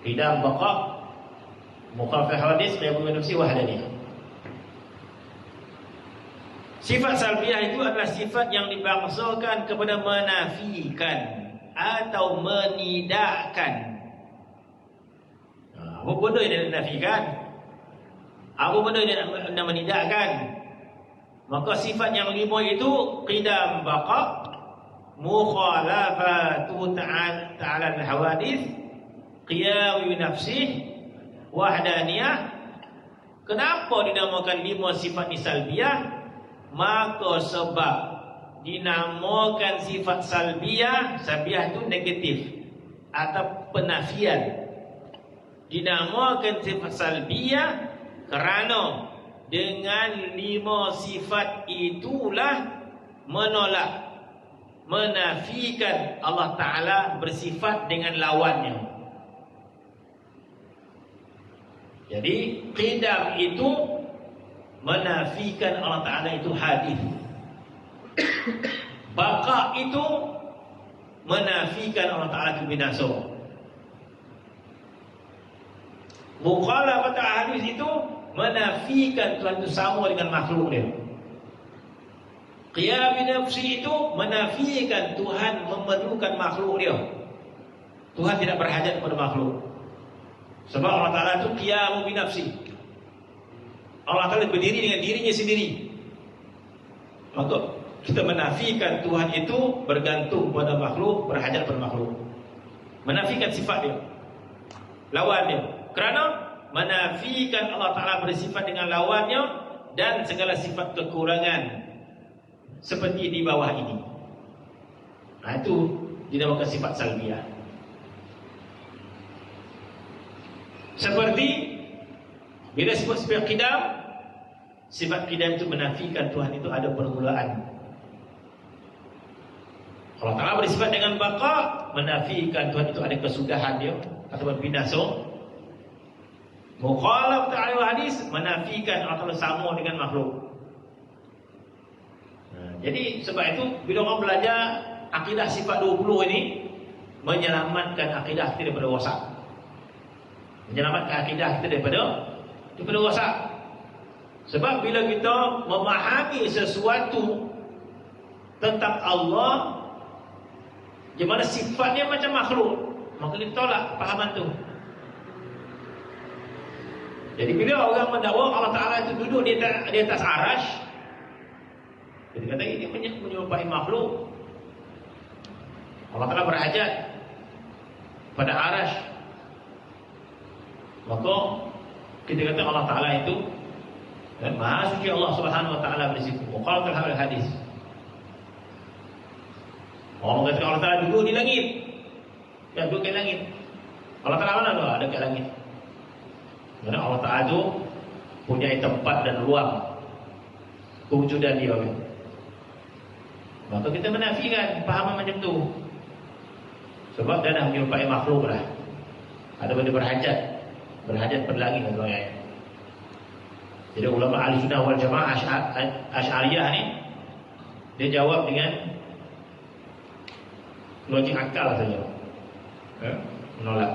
Qidam, baqa, mukhalafah hadis, qiyam bi nafsi, wahdaniyah. Sifat salbiyah itu adalah sifat yang dibangsakan kepada menafikan atau menidakkan. Apa benda yang dinafikan? Apa benda yang nak menidakkan? Maka sifat yang 5 itu qidam, baqa, mukhalafatu ta'ala al-hawadith, qiyam bi nafsih, wahdaniyah. Kenapa dinamakan 5 sifat ni salbiyah? Maka sebab dinamakan sifat salbiyah, salbiyah itu negatif atau penafian. Dinamakan sifat salbiyah kerana dengan 5 sifat itulah menolak, menafikan Allah Ta'ala bersifat dengan lawannya. Jadi qidam itu menafikan Allah Ta'ala itu hadis. Baqa itu menafikan Allah Ta'ala itu binasa. Mukhalafat hadis itu menafikan Tuhan itu sama dengan makhluk dia. Qiyam bi nafsi itu menafikan Tuhan memerlukan makhluk dia. Tuhan tidak berhajat kepada makhluk. Sebab Allah Ta'ala itu qiyam bi nafsi. Allah Ta'ala berdiri dengan dirinya sendiri. Maka kita menafikan Tuhan itu bergantung pada makhluk, berhajat pada makhluk. Menafikan sifat dia, lawan dia. Kerana menafikan Allah Ta'ala bersifat dengan lawannya dan segala sifat kekurangan seperti di bawah ini. Itu dinamakan sifat salbiyah. Seperti bila sebut sifat qidam, sifat qidam itu menafikan Tuhan itu ada permulaan. Allah Ta'ala bersifat dengan baqa, menafikan Tuhan itu ada kesudahan dia atau binasa. Mukhalaf ta'ala hadis, menafikan Allah Ta'ala sama dengan makhluk. Jadi sebab itu bila orang belajar akidah sifat 20 ini, menyelamatkan akidah kita daripada wasak. Menyelamatkan akidah kita daripada wasak. Sebab bila kita memahami sesuatu tentang Allah, di mana sifatnya macam makhluk, maka kita tolak pahaman tu. Jadi bila orang mendakwa Allah Ta'ala itu duduk di atas arash, dia kata ini menyerupai makhluk. Allah Ta'ala berhajat pada arash, maka kita kata Allah Ta'ala itu dan Maha Suci Allah Subhanahu Wa Ta'ala bersifat mukhalafah hadis. Orang kata Allah Ta'ala duduk di langit, ya duduk di langit. Allah Ta'ala mana tu? Ada kat langit. Kerana Allah Ta'ala itu punya tempat dan ruang kewujudan dia. Maka kita menafikan pahaman macam tu. Sebab dia dah menyerupai makhluk lah. Ada benda berhajat pada langit dan ayat. Jadi ulama Ahlussunnah wal Jamaah Asy'ariyah ni, dia jawab dengan logik akal saja, menolak.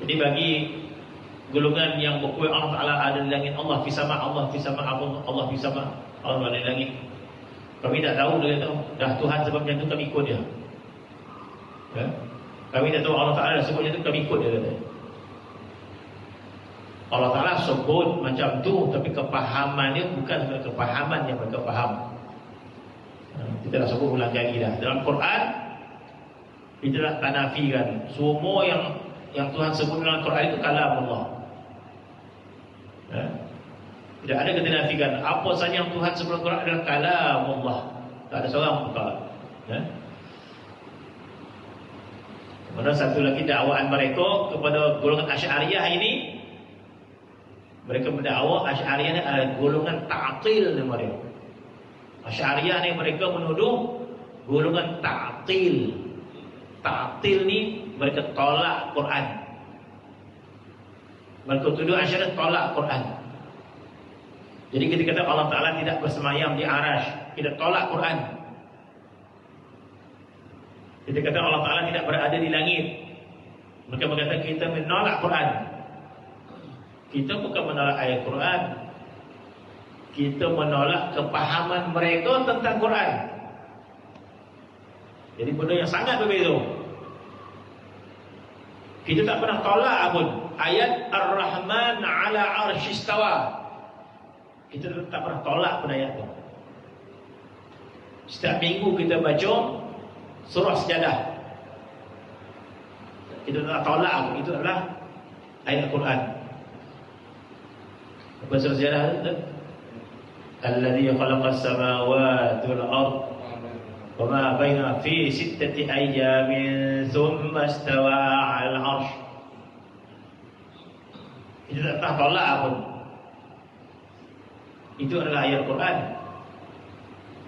Jadi bagi golongan yang berkuat Allah Ta'ala ada di langit, Allah fi sama, Allah fi sama, Allah fi sama, Allah ada di langit. Kami tak tahu, dia tahu dah Tuhan sebab macam tu kami ikut dia. Kami tak tahu Allah Ta'ala sebab macam tu kami ikut dia kata. Allah Ta'ala sebut macam tu, tapi kepahamannya bukan sebagai kepahaman yang mereka faham. Kita dah sebut ulang kali dah. Dalam Quran kita dah tanafikan semua yang Tuhan sebut dalam Quran itu kalam Allah. Tidak ada ketanafikan. Apa saja yang Tuhan sebut dalam Quran adalah kalam Allah. Tak ada seorang pun tolak. Kemudian satu lagi dakwaan mereka kepada golongan Asy'ariyah ini, mereka mendakwa Asy'ariyah ni adalah golongan ta'til ni mereka. Asy'ariyah ni mereka menuduh golongan ta'til. Ta'til ni mereka tolak Quran. Mereka tuduh Asy'ariyah tolak Quran. Jadi kita kata Allah Ta'ala tidak bersemayam di arash, kita tolak Quran. Kita kata Allah Ta'ala tidak berada di langit, Mereka berkata kita menolak Quran. Kita bukan menolak ayat Quran. Kita menolak kepahaman mereka tentang Quran. Jadi benda yang sangat berbeza. Kita tak pernah tolak pun ayat Ar-Rahman 'ala 'arsy istawa. Kita tak pernah tolak pun ayat itu. Setiap minggu kita baca surah Sajadah. Kita tak tolak itu adalah ayat Al-Quran. Apa surah Sajadah itu? Alladzi khalaqas samawati wal ardh wa ma baina fi sittati ayyamin thumma istawa 'alal 'arsy. Kita tak pernah tolak pun. Itu adalah ayat Al-Quran.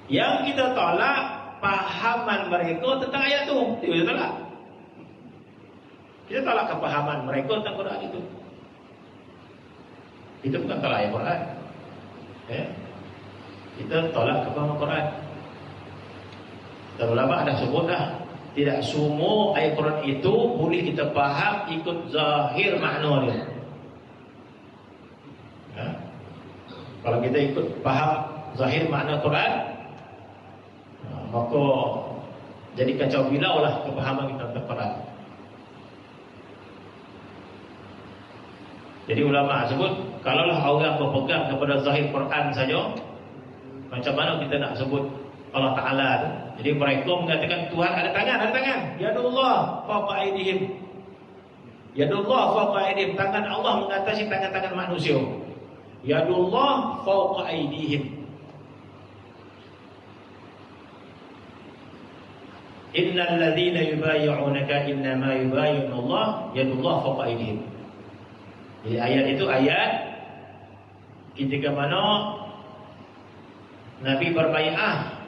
Yang kita tolak pahaman mereka tentang ayat itu. Kita tolak. Kita tolak kepahaman mereka tentang Quran itu. Itu bukan tolak ayat Quran. Kita tolak kepahaman Quran. Dan ulama ada sebut dah, tidak semua ayat Quran itu boleh kita faham ikut zahir makna dia. Kalau kita ikut faham zahir makna Quran, maka jadi kacau bilau lah kepahaman kita tentang Quran. Jadi ulama sebut, kalaulah orang berpegang kepada zahir Quran saja, macam mana kita nak sebut Allah Ta'ala tu? Jadi mereka mengatakan Tuhan ada tangan. Yadullah fawqa aydihim. Yadullah fawqa aydihim. Tangan Allah mengatasi tangan-tangan manusia. Yadullah fawqa aydihim. Innal ladzina yubayyi'unaka innama yubayyi'una Allah yadullah fawqa aydihim. Jadi ayat itu ayat ketika mana Nabi berbai'ah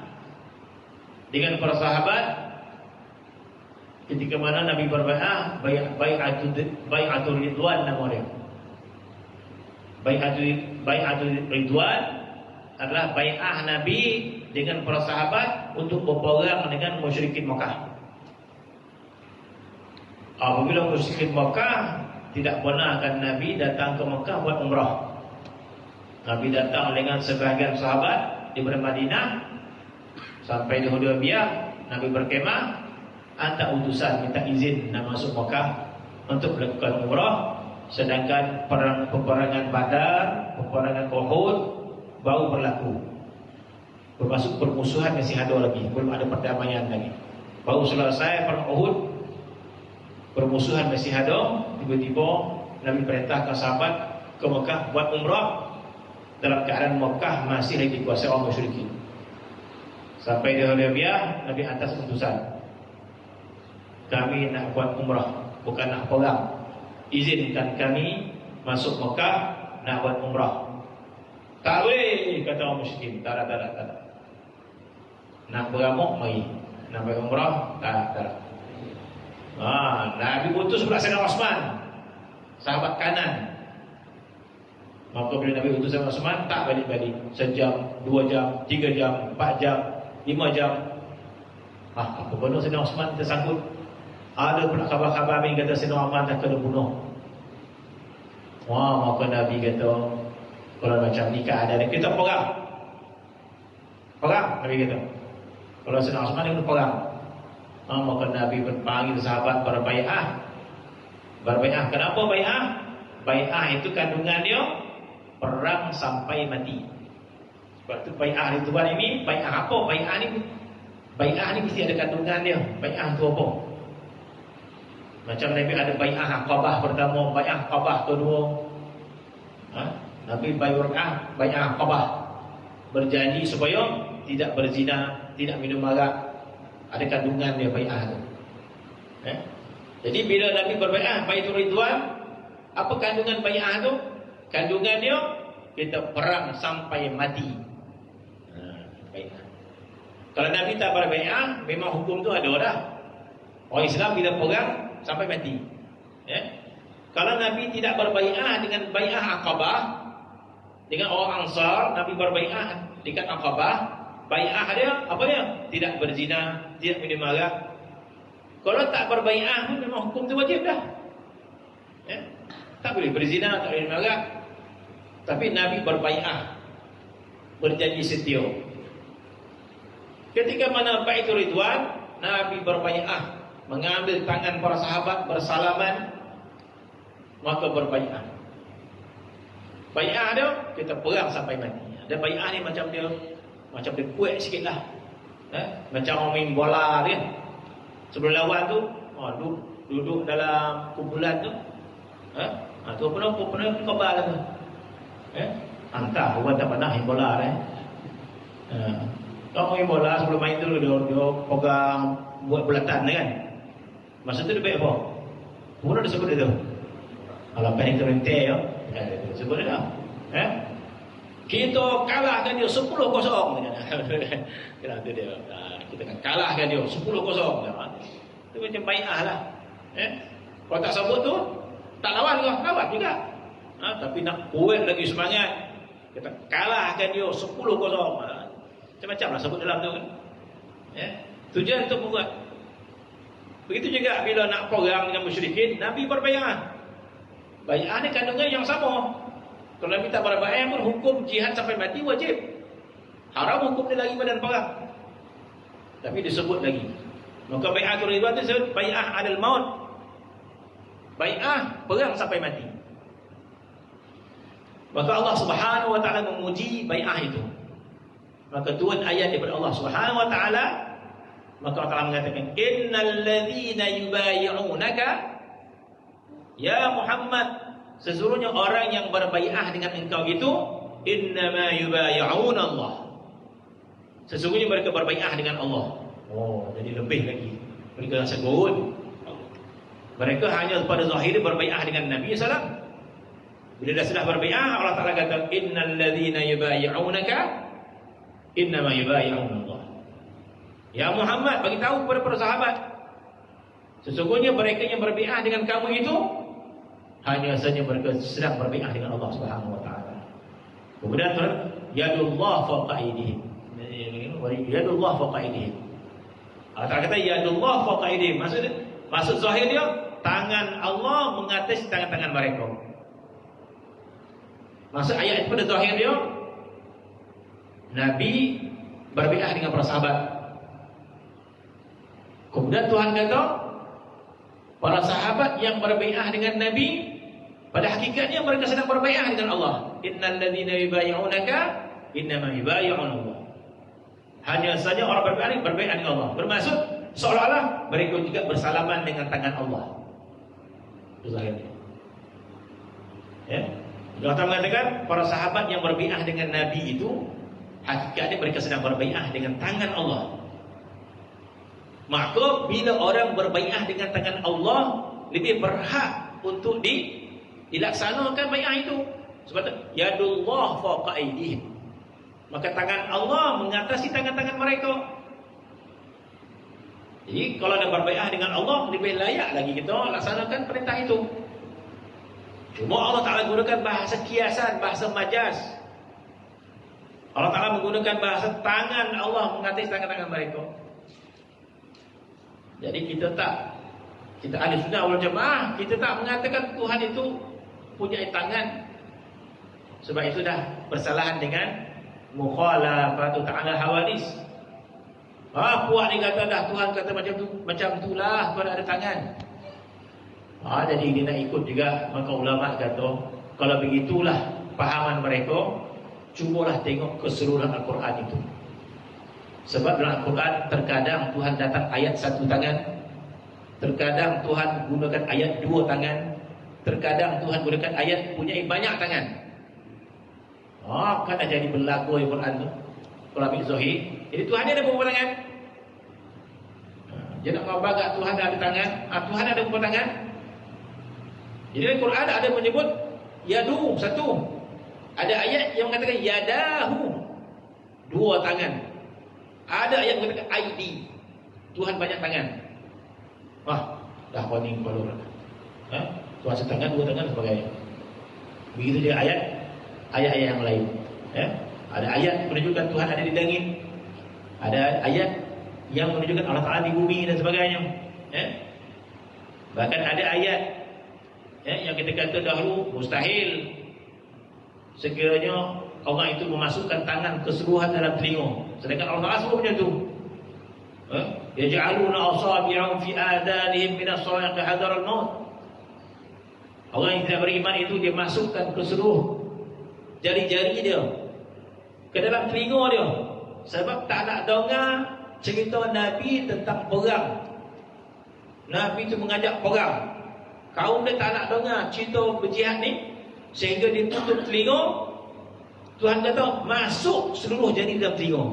dengan para sahabat, ketika mana Nabi berbai'ah, bai'atul ridwan namanya. Bai'atul ridwan adalah bai'ah Nabi dengan para sahabat untuk berperang dengan musyrikin Makkah. Apabila musyrikin Makkah tidak benarkan Nabi datang ke Makkah buat umrah. Nabi datang dengan sebahagian sahabat di Madinah sampai di Hudaybiyah. Nabi berkemah, hantar utusan minta izin nak masuk Makkah untuk melakukan umrah. Sedangkan peperangan Badar, peperangan Uhud baru berlaku. Bermaksud permusuhan masih ada lagi, belum ada perdamaian lagi. Baru selesai perang Uhud, permusuhan masih ada. Tiba-tiba Nabi perintahkan sahabat ke Mekah buat umrah dalam keadaan Mekah masih lagi dikuasai orang musyrikin. Sampai di Hudaybiyah, Nabi atas utusan, kami nak buat umrah, bukan nak perang. Izinkan kami masuk Mekah nak buat umrah. Tak boleh, kata orang musyrikin. Tak. Nak beramuk, mari. Nak buat umrah, tak. Nabi utus pula Sayyidina Osman, sahabat kanan. Maka bila Nabi utus Sayyidina Osman, tak balik-balik. Sejam, 2 jam, 3 jam, 4 jam, 5 jam. Apa benar Sayyidina Osman tersangkut? Ada pula khabar-khabar yang kata Sayyidina Osman tak kena bunuh. Maka Nabi kata, kalau macam ni keadaan kita perang, Nabi kata. Kalau Sayyidina Osman dia kena perang. Maka Nabi berpanggil sahabat berbai'ah. Kenapa bai'ah? Bai'ah itu kandungan dia perang sampai mati. Sebab itu bai'ah itu ini, bai'ah apa? Bai'ah ni mesti ada kandungan dia. Bai'ah itu apa? Macam Nabi ada bai'ah Aqabah pertama, bai'ah Aqabah kedua. Nabi bai'ah Aqabah, berjanji supaya tidak berzina, tidak minum arak. Ada kandungan dia bai'ah tu. Jadi bila Nabi berbai'ah Baitul Ridwan, apa kandungan bai'ah tu? Kandungan dia kita perang sampai mati. Bai'ah. Kalau Nabi tak berbai'ah, memang hukum tu ada dah. Orang Islam bila perang sampai mati. Kalau Nabi tidak berbai'ah dengan bai'ah Aqabah, dengan orang Ansar, Nabi berbai'ah dekat Aqabah, bai'ah dia apa dia? Tidak berzina, tidak minum arak. Kalau tak berbai'ah pun memang hukum tu wajib dah. Ya? Tak boleh berzina, tak boleh marah. Tapi Nabi berbai'ah, berjanji setia. Ketika mana Baitur Ridwan, Nabi berbai'ah, mengambil tangan para sahabat, bersalaman, maka berbai'ah. Bai'ah dia, kita perang sampai mati. Ada bai'ah ni macam dia kuat sikit lah. Macam orang main bola kan. Sebelum lawan tu, duduk dalam kumpulan tu. Tu pernah kebal tu. Angkat orang tak pernah main bola kan. Kalau main bola sebelum main tu dia pegang buat bulatan kan. Masa tu dia baik apa? Pernah dia sebut dia tu. Kalau pengen terhenti ya. Sebut dia dah. Kita kalahkan dia 10-0. Kira tu dia. Kita akan kalahkan dia 10-0. Itu macam bai'ah lah. Kalau tak sebut tu, tak lawan ke? Lawan juga. Tapi nak kuat lagi semangat, kita kalahkan dia 10-0. Macam-macam lah sebut dalam tu kan. Tujuan untuk membuat. Begitu juga bila nak perang dengan musyrikin, Nabi berbai'ah. Bai'ah ni kandungan yang sama. Kalau Nabi tak berbai'ah pun hukum jihad sampai mati wajib. Haram hukum dia lagi badan perang. Tapi disebut lagi. Maka bai'atul ridwan itu disebut bai'ah alal maut. Bai'ah perang sampai mati. Maka Allah Subhanahu wa taala memuji bai'ah itu. Maka turun ayat daripada Allah Subhanahu wa taala, maka Allah Taala mengatakan innal ladzina yubayyi'unaka ya Muhammad, sesungguhnya orang yang berbai'ah dengan engkau itu innama yubayyi'una Allah. Sesungguhnya mereka berbai'ah dengan Allah. Jadi lebih lagi. Mereka sebut mereka hanya pada zahir berbai'ah dengan Nabi SAW. Bila dah sudah berbai'ah, Allah Ta'ala kata innal ladzina yubayyi'unaka innama yubayyi'una Allah. Ya Muhammad, bagi tahu kepada para sahabat, sesungguhnya mereka yang berbai'ah dengan kamu itu hanya saja mereka sedang berbai'ah dengan Allah Subhanahu wa taala. Kemudian yadullah fawqa aydihim. Yadullah fawqa aydihim. Allah Ta'ala kata yadullah fawqa aydihim. Maksud zahir dia, tangan Allah mengatasi tangan-tangan mereka. Maksud ayat itu pada zahir dia, Nabi berbai'ah dengan para sahabat. Kemudian Tuhan kata para sahabat yang berbai'ah dengan Nabi, pada hakikatnya mereka sedang berbai'ah dengan Allah. Innal ladzina yubayyi'unaka innama yubayyi'una Allah. Hanya saja orang berbai'ah dengan Allah. Bermaksud seolah-olah mereka juga bersalaman dengan tangan Allah. Itu zahirnya. Allah Ta'ala mengatakan para sahabat yang berbai'ah dengan Nabi itu hakikatnya mereka sedang berbai'ah dengan tangan Allah. Maka bila orang berbai'ah dengan tangan Allah, lebih berhak untuk dilaksanakan bai'ah itu. Sebab itu yadullah fawqa aydihim. Maka tangan Allah mengatasi tangan-tangan mereka. Jadi kalau ada berbai'ah dengan Allah, lebih layak lagi kita laksanakan perintah itu. Cuma Allah Ta'ala gunakan bahasa kiasan, bahasa majaz. Allah Ta'ala menggunakan bahasa tangan Allah mengatasi tangan-tangan mereka. Jadi kita ahli sunnah wal jamaah, kita tak mengatakan Tuhan itu punya tangan. Sebab itu dah bersalahan dengan mukhalafatu ta'ala hawadis. Puak ni kata dah Tuhan kata macam itulah Tuhan ada tangan. Jadi dia nak ikut juga. Maka ulama kata kalau begitulah pahaman mereka, cubalah tengok keseluruhan Al-Quran itu. Sebab dalam Al-Quran terkadang Tuhan datang ayat satu tangan, terkadang Tuhan gunakan ayat dua tangan, terkadang Tuhan gunakan ayat punya banyak tangan. Kan dah jadi berlaku Al-Quran tu. Kalau ambil zahir, jadi Tuhan ada berapa tangan? Dia nak ngabagak Tuhan ada tangan. Tuhan ada berapa tangan? Jadi Al-Quran ada menyebut yadu satu. Ada ayat yang mengatakan yadahu dua tangan. Ada ayat yang mengatakan aidi, Tuhan banyak tangan. Dah warning kalau Tuhan setangan, dua tangan sebagainya. Begitu dia ayat-ayat yang lain. Ada ayat menunjukkan Tuhan ada di langit. Ada ayat yang menunjukkan Allah Ta'ala di bumi dan sebagainya. Bahkan ada ayat Yang kita kata dahulu mustahil sekiranya orang itu memasukkan tangan keseluruhan dalam telinga. Sedangkan Allah Ta'ala suruh macam tu. Yaj'aluna asabi'ahum fi adanihim min as-sa'iqi hadar al-maut. Orang yang tidak beriman itu dia masukkan ke seluruh jari-jari dia ke dalam telinga dia, sebab tak nak dengar cerita Nabi tentang perang. Nabi itu mengajak perang, kaum dia tak nak dengar cerita berjihad ni, sehingga dia tutup telinga. Tuhan kata masuk seluruh jari dalam telinga.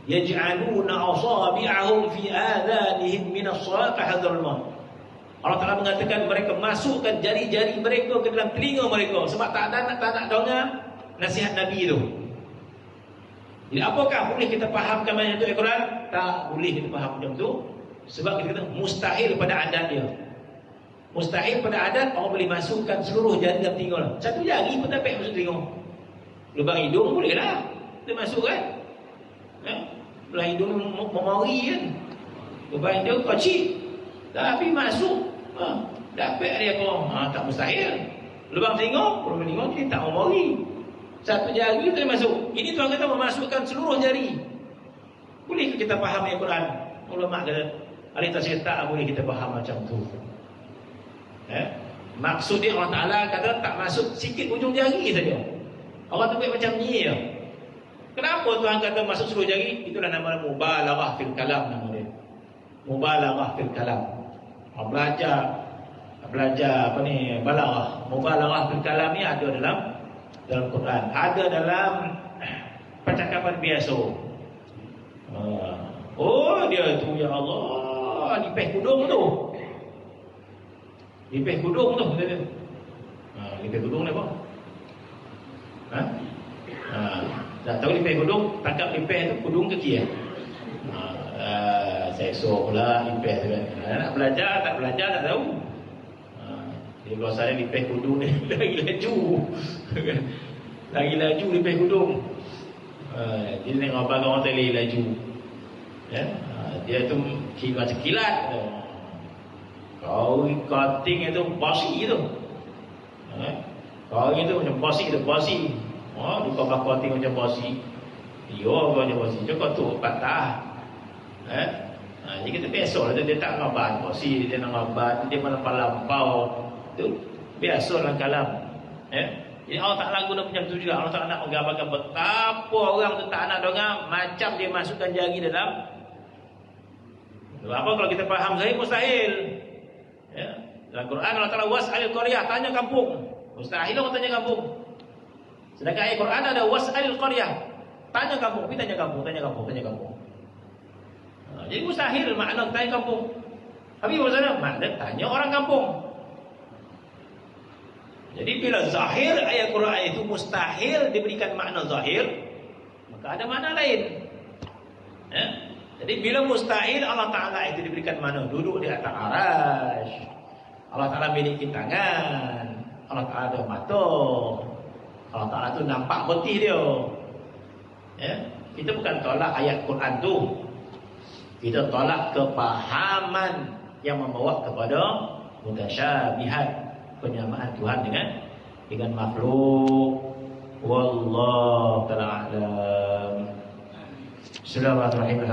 Yaj'aluna asabi'ahum fi adanihim min as-sa'iqi hadar al-maut. Allah Ta'ala mengatakan mereka masukkan jari-jari mereka ke dalam telinga mereka, sebab tak nak dengar nasihat Nabi itu. Jadi apakah boleh kita fahamkan macam itu Al-Quran? Tak boleh kita faham macam itu, sebab kita kata mustahil pada adat dia. Mustahil pada adat orang boleh masukkan seluruh jari dalam telinga. Satu jari pun tak payah masuk telinga. Lubang hidung boleh lah kita masuk kan. Lubang hidung memori kan, lubang hidung kecil tapi masuk. Dapat dia kau. Tak mustahil. Lubang telinga dia tak memori. Satu jari tak masuk. Ini Tuhan kata memasukkan seluruh jari. Boleh kita faham Al-Quran? Ulama kata ahli tafsir tak boleh kita faham macam tu. Maksud dia Allah Ta'ala kata tak masuk sikit ujung jari saja. Allah tu buat macam ni ya. Kenapa Tuhan kata masuk seluruh jari? Itulah nama mubalaghah fil kalam, nama dia. Mubalaghah fil kalam. Belajar apa ni, balaghah. Mubalaghah fil kalam ni ada dalam Quran, ada dalam percakapan biasa. Dia tu ya Allah, lipeh kudung tu. Lipeh kudung tu dia. Lipeh kudung ni apa? Dah tahu lipeh kudung, tangkap lipeh tu kudung kaki ya. Sekso pula lipeh tu kan. Nak belajar tak tahu. Dia kalau saya lipeh kudung ni lagi laju. Lagi laju lipeh kudung. Dia tengok abang orang tadi laju. Dia tu macam kilat. Kau cutting itu basi tu. Kau itu macam basi tu, basi. Lupa bakal cutting macam basi. Yo macam basi. Cakap tu patah. Jadi kita biasa lah, dia tak ngabat basi, dia nak ngabat, dia melampau. Tu biasa dalam kalam. Jadi Allah Ta'ala guna macam tu juga. Allah Ta'ala nak menggambarkan betapa orang tu tak nak dengar, macam dia masukkan jari dalam. Apa kalau kita faham saya mustahil. Dalam Quran Allah Ta'ala was'alil qaryah, tanya kampung. Mustahil orang tanya kampung. Sedangkan ayat Quran ada was'alil qaryah, tanya kampung, pergi tanya kampung. Jadi mustahil makna tanya kampung. Tapi maksudnya makna tanya orang kampung. Jadi bila zahir ayat Quran itu mustahil diberikan makna zahir, maka ada makna lain. Jadi bila mustahil Allah Ta'ala itu diberikan makna duduk di atas arasy, Allah Ta'ala memiliki tangan, Allah Ta'ala ada mata, Allah Ta'ala tu nampak betih dia. Kita bukan tolak ayat Quran tu, kita tolak kepahaman yang membawa kepada mutasyabihat, penyamaan Tuhan dengan makhluk. Wallahu ta'ala a'lam. Bismillahirrahmanirrahim.